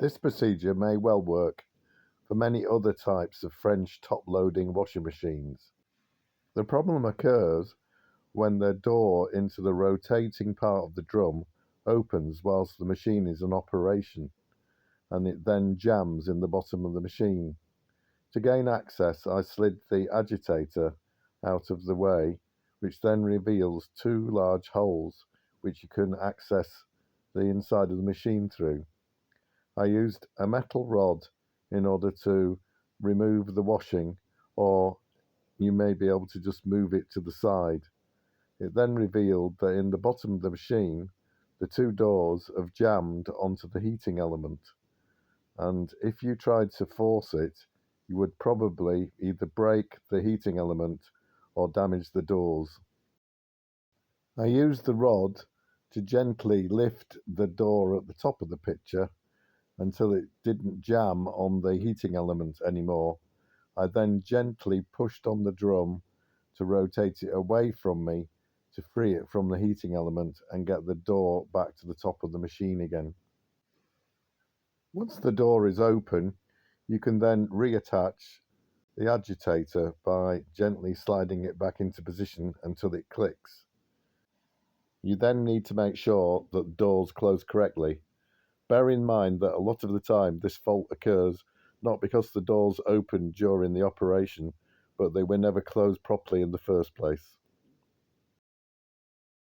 This procedure may well work for many other types of French top-loading washing machines. The problem occurs when the door into the rotating part of the drum opens whilst the machine is in operation, and it then jams in the bottom of the machine. To gain access, I slid the agitator out of the way, which then reveals two large holes which you can access the inside of the machine through. I used a metal rod in order to remove the washing, or you may be able to just move it to the side. It then revealed that in the bottom of the machine, the two doors have jammed onto the heating element, and if you tried to force it, you would probably either break the heating element or damage the doors. I used the rod to gently lift the door at the top of the picture until it didn't jam on the heating element anymore. I then gently pushed on the drum to rotate it away from me to free it from the heating element and get the door back to the top of the machine again. Once the door is open, you can then reattach the agitator by gently sliding it back into position until it clicks. You then need to make sure that the doors close correctly. Bear in mind that a lot of the time this fault occurs not because the doors opened during the operation, but they were never closed properly in the first place.